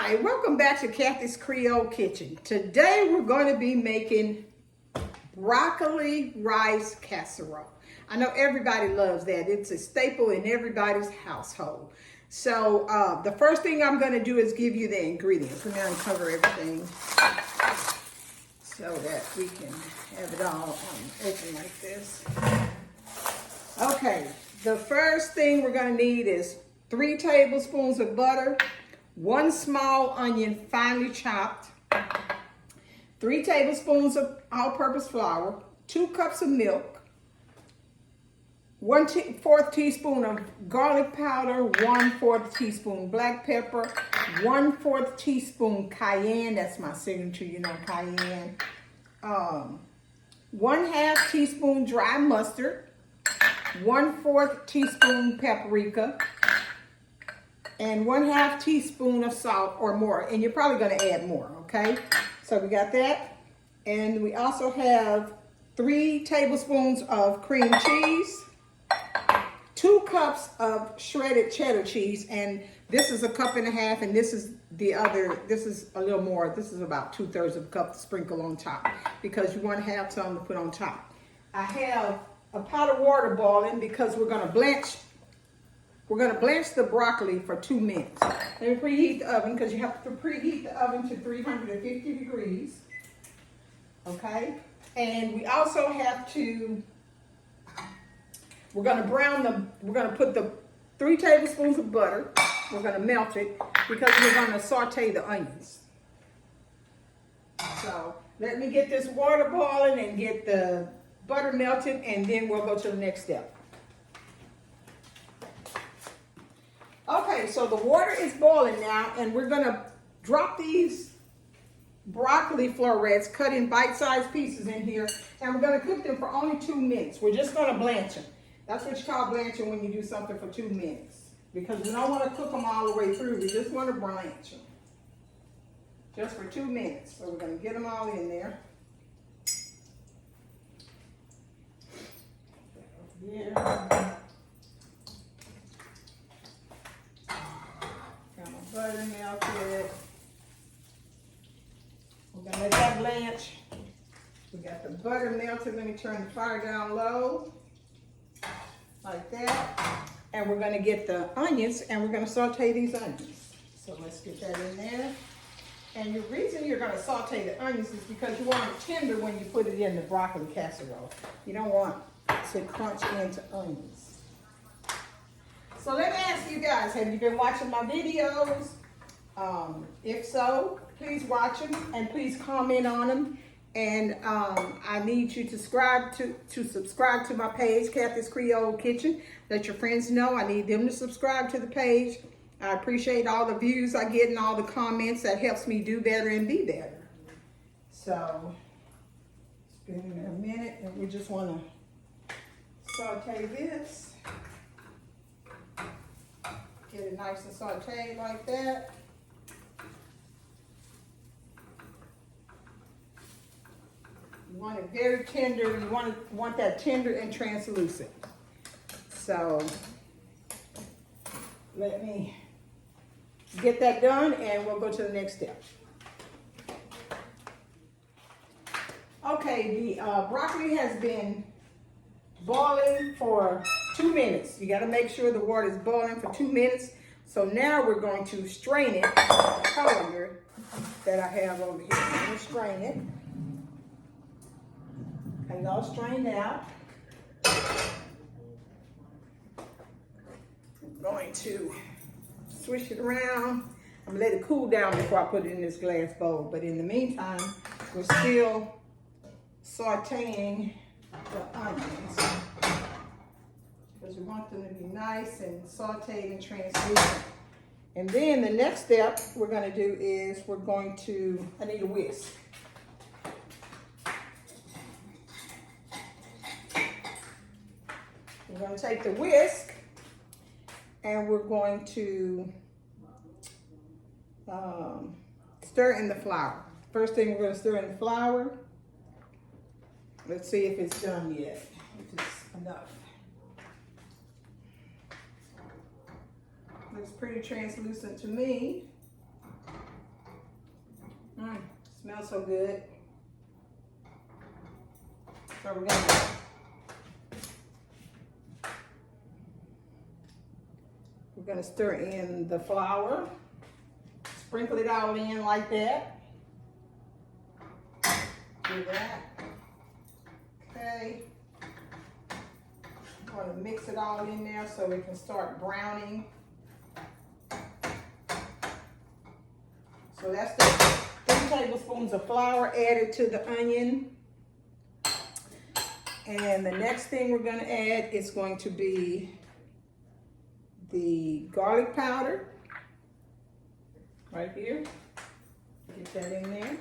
Hi, welcome back to Kathy's Creole Kitchen. Today we're going to be making broccoli rice casserole. I know everybody loves that. It's a staple in everybody's household. So the first thing I'm going to do is give you the ingredients. We're going to uncover everything so that we can have it all open like this. Okay, the first thing we're going to need is 3 tablespoons of butter, 1 small onion finely chopped, 3 tablespoons of all-purpose flour, 2 cups of milk, 1/4 teaspoon of garlic powder, 1/4 teaspoon black pepper, 1/4 teaspoon cayenne, that's my signature, you know, cayenne, 1/2 teaspoon dry mustard, 1/4 teaspoon paprika, and 1/2 teaspoon of salt or more, and you're probably going to add more. Okay, so we got that, and we also have 3 tablespoons of cream cheese, 2 cups of shredded cheddar cheese, and this is 1.5 cups, and this is the other, this is a little more, this is about 2/3 of a cup to sprinkle on top because you want to have some to put on top. I have a pot of water boiling because we're going to blanch the broccoli for 2 minutes. Let me preheat the oven because you have to preheat the oven to 350 degrees. Okay? And we also have to, we're going to put the 3 tablespoons of butter. We're going to melt it because we're going to saute the onions. So let me get this water boiling and get the butter melted, and then we'll go to the next step. Okay, so the water is boiling now, and we're gonna drop these broccoli florets cut in bite-sized pieces in here, and we're gonna cook them for only 2 minutes. We're just gonna blanch them. That's what you call blanching when you do something for 2 minutes, because we don't want to cook them all the way through. We just want to blanch them, just for 2 minutes. So we're gonna get them all in there. Yeah. Got my butter melted. We're gonna let that blanch. We got the butter melted. Let me turn the fire down low, like that. And we're gonna get the onions, and we're gonna saute these onions. So let's get that in there. And the reason you're gonna saute the onions is because you want it tender when you put it in the broccoli casserole. You don't want to crunch into onions. So let me ask you guys, have you been watching my videos? If so, please watch them and please comment on them. And I need you to subscribe to my page, Kathy's Creole Kitchen. Let your friends know. I need them to subscribe to the page. I appreciate all the views I get and all the comments. That helps me do better and be better. So it's been a minute, and we just want to saute this. Get it nice and sauteed like that. You want it very tender. You want that tender and translucent. So let me get that done, and we'll go to the next step. Okay, the broccoli has been boiling for 2 minutes. You got to make sure the water is boiling for 2 minutes. So now we're going to strain it. The colander that I have over here. I'm going to strain it. And it's all strained out. I'm going to swish it around. I'm going to let it cool down before I put it in this glass bowl. But in the meantime, we're still sauteing the onions, because we want them to be nice and sauteed and translucent. And then the next step we're going to do is I need a whisk. We're going to take the whisk, and we're going to stir in the flour. First thing we're going to stir in the flour. Let's see if it's done yet, if it's enough. Looks pretty translucent to me. Smells so good. So we're gonna stir in the flour. Sprinkle it all in like that. Do that. Okay. I'm gonna mix it all in there so we can start browning. So that's the 3 tablespoons of flour added to the onion. And the next thing we're gonna add is going to be the garlic powder. Right here. Get that in there.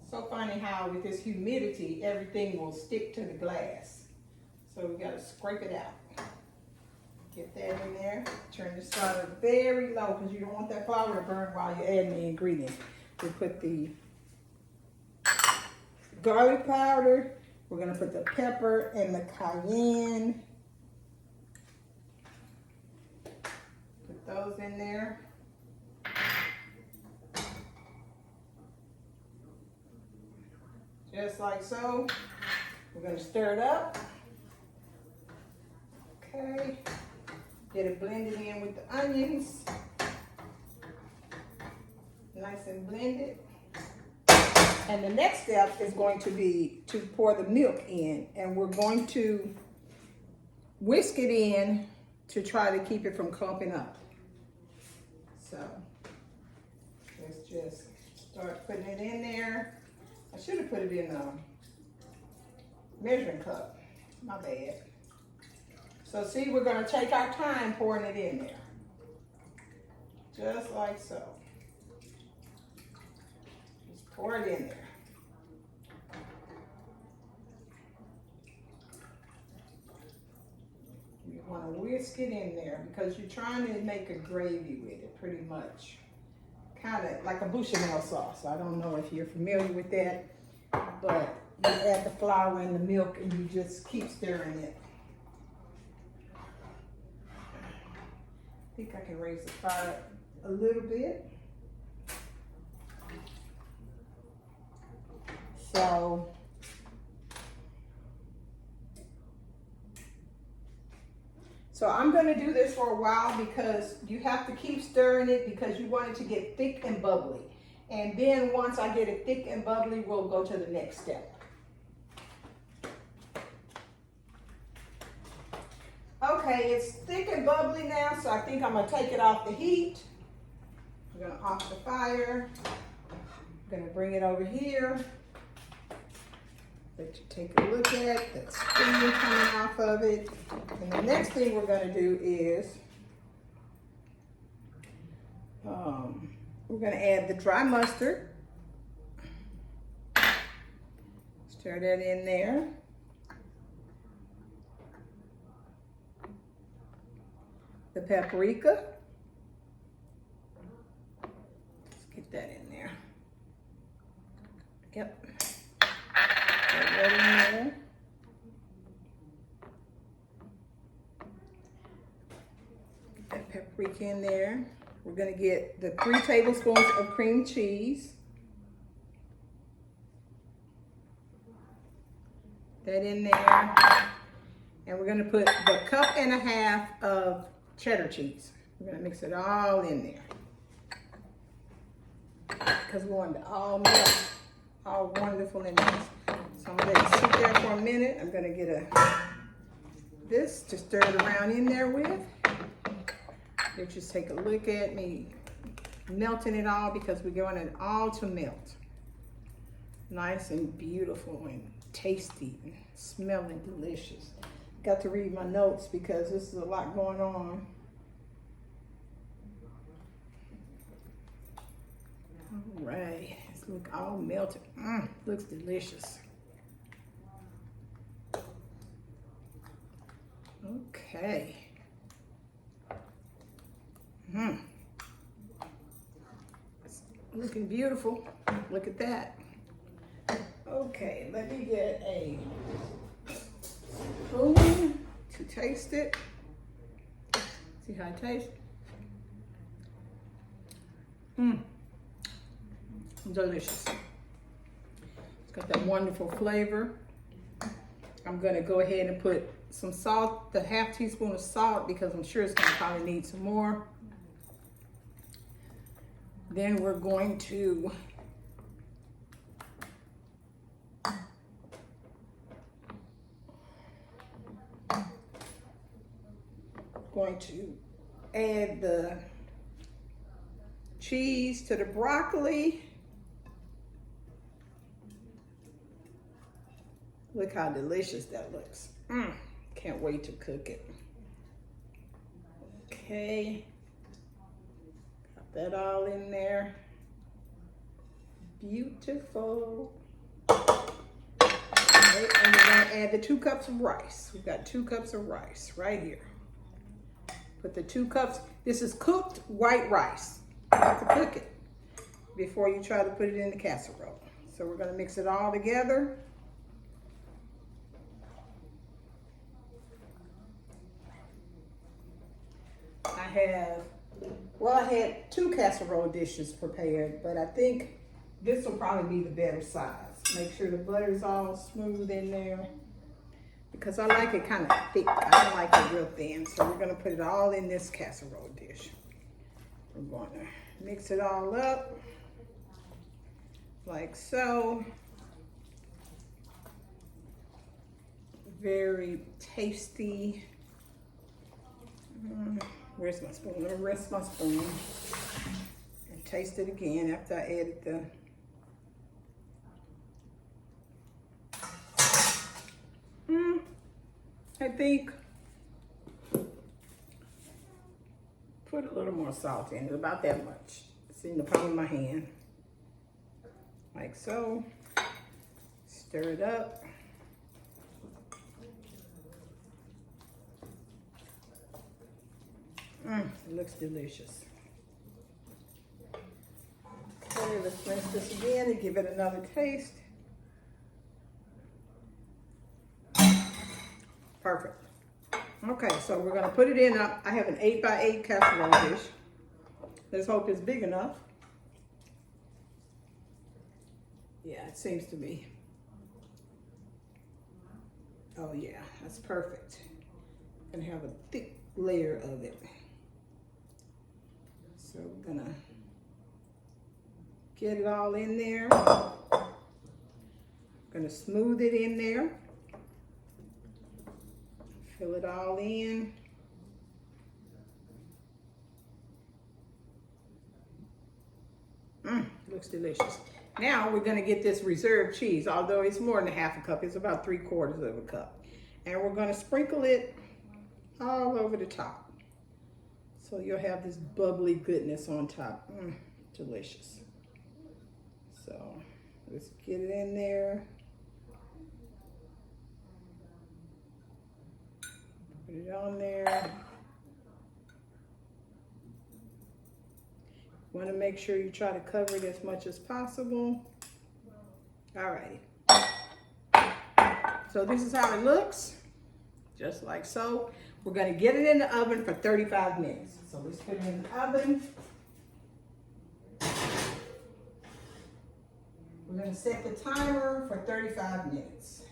So funny how with this humidity, everything will stick to the glass. So we gotta scrape it out. Get that in there. Turn the starter very low because you don't want that flour to burn while you're adding the ingredients. We put the garlic powder. We're gonna put the pepper and the cayenne. Put those in there. Just like so. We're gonna stir it up. Okay. Get it blended in with the onions. Nice and blended. And the next step is going to be to pour the milk in. And we're going to whisk it in to try to keep it from clumping up. So let's just start putting it in there. I should have put it in a measuring cup. My bad. So see, we're going to take our time pouring it in there. Just like so. Just pour it in there. You want to whisk it in there because you're trying to make a gravy with it, pretty much. Kind of like a bechamel sauce. I don't know if you're familiar with that, but you add the flour and the milk and you just keep stirring it. I think I can raise the fire a little bit. So I'm going to do this for a while because you have to keep stirring it because you want it to get thick and bubbly. And then once I get it thick and bubbly, we'll go to the next step. Okay, it's thick and bubbly now, so I think I'm going to take it off the heat. I'm going to off the fire. I'm going to bring it over here. Let you take a look at the steam coming off of it. And the next thing we're going to do is we're going to add the dry mustard. Stir that in there. The paprika. Let's get that in there. Yep. Put that in there. Get that paprika in there. We're going to get the 3 tablespoons of cream cheese. That in there. And we're going to put the 1.5 cups of cheddar cheese. We're going to mix it all in there. Because we want it all melt, all wonderful in this. So I'm going to let it sit there for a minute. I'm going to get this to stir it around in there with. You just take a look at me melting it all because we want it all to melt. Nice and beautiful and tasty and smelling delicious. Got to read my notes because this is a lot going on. All right, it's look all melted. Looks delicious. Okay. It's looking beautiful. Look at that. Okay, let me get a spoon to taste it. See how it tastes? delicious. It's got that wonderful flavor. I'm gonna go ahead and put some salt, the half teaspoon of salt, because I'm sure it's gonna probably need some more. Then we're going to add the cheese to the broccoli. Look how delicious that looks. Can't wait to cook it. Okay, got that all in there. Beautiful. Okay, and we're gonna add the 2 cups of rice. We've got 2 cups of rice right here. Put the 2 cups, this is cooked white rice. You have to cook it before you try to put it in the casserole. So we're gonna mix it all together. I had 2 casserole dishes prepared, but I think this will probably be the better size. Make sure the butter is all smooth in there, because I like it kind of thick. I don't like it real thin. So we're gonna put it all in this casserole dish. We're gonna mix it all up like so. Very tasty. Where's my spoon? Let me rest my spoon and taste it again after I added the I think put a little more salt in it, about that much. It's in the palm of my hand. Like so. Stir it up. It looks delicious. Okay, let's rinse this again and give it another taste. Perfect. Okay, so we're gonna put it in. I have an 8x8 casserole dish. Let's hope it's big enough. Yeah, it seems to be. Oh yeah, that's perfect. Gonna have a thick layer of it. So we're gonna get it all in there. Gonna smooth it in there. Fill it all in. Looks delicious. Now we're gonna get this reserved cheese, although it's more than a half a cup. It's about 3/4 of a cup. And we're gonna sprinkle it all over the top. So you'll have this bubbly goodness on top. Delicious. So let's get it in there. Put it on there. Want to make sure you try to cover it as much as possible. Alrighty. So this is how it looks. Just like so. We're going to get it in the oven for 35 minutes. So let's put it in the oven. We're going to set the timer for 35 minutes.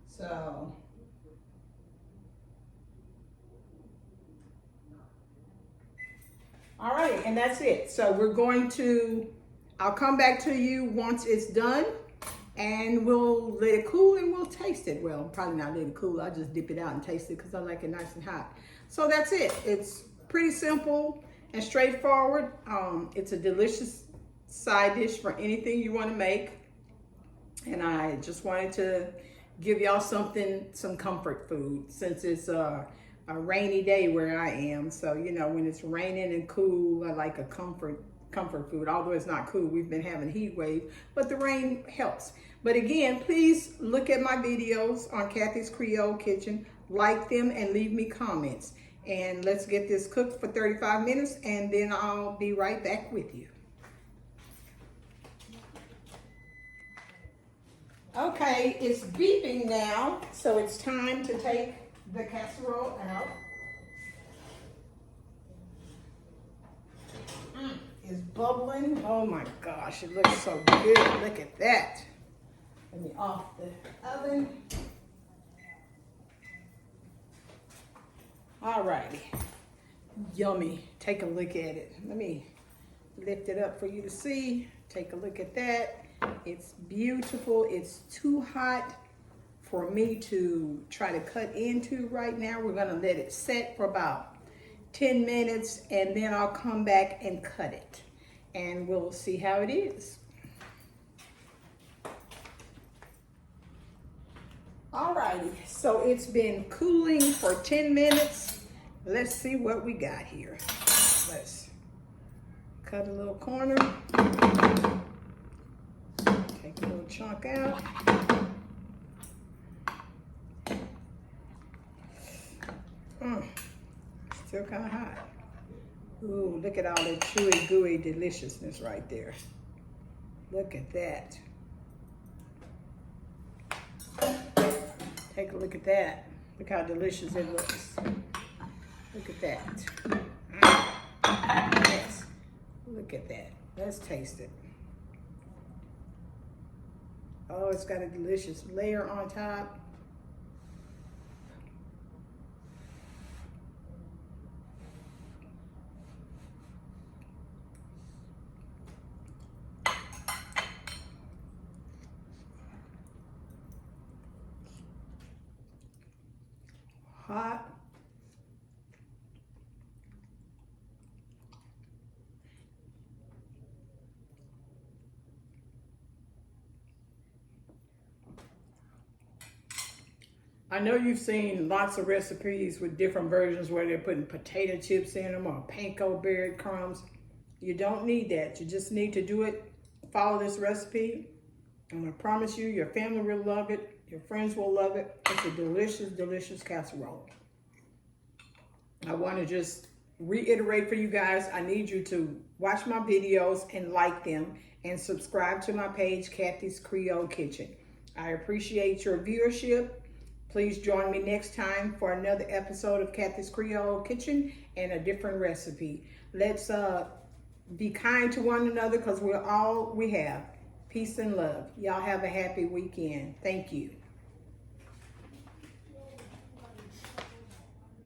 So, all right, and that's it. So we're going to, I'll come back to you once it's done, and we'll let it cool and we'll taste it. Well, probably not let it cool. I'll just dip it out and taste it because I like it nice and hot. So that's it. It's pretty simple and straightforward. It's a delicious side dish for anything you want to make. And I just wanted to give y'all something, some comfort food, since it's a rainy day where I am. So, you know, when it's raining and cool, I like a comfort food. Although it's not cool, we've been having a heat wave, but the rain helps. But again, please look at my videos on Kathy's Creole Kitchen, like them and leave me comments. And let's get this cooked for 35 minutes and then I'll be right back with you. Okay, it's beeping now, so it's time to take the casserole out. It's bubbling. Oh my gosh, it looks so good. Look at that. Let me off the oven. All righty. Yummy. Take a look at it. Let me lift it up for you to see. Take a look at that. It's beautiful. It's too hot for me to try to cut into right now. We're gonna let it set for about 10 minutes and then I'll come back and cut it and we'll see how it is. Alrighty, so it's been cooling for 10 minutes. Let's see what we got here. Let's cut a little corner. Take a little chunk out. Still kind of hot. Ooh, look at all that chewy, gooey deliciousness right there. Look at that. Take a look at that. Look how delicious it looks. Look at that. Yes. Look at that. Let's taste it. Oh, it's got a delicious layer on top. Hot. I know you've seen lots of recipes with different versions where they're putting potato chips in them or panko berry crumbs. You don't need that. You just need to do it, follow this recipe, and I promise you, your family will love it. Your friends will love it. It's a delicious, delicious casserole. I want to just reiterate for you guys, I need you to watch my videos and like them and subscribe to my page, Kathy's Creole Kitchen. I appreciate your viewership. Please join me next time for another episode of Kathy's Creole Kitchen and a different recipe. Let's be kind to one another because we're all we have. Peace and love. Y'all have a happy weekend. Thank you.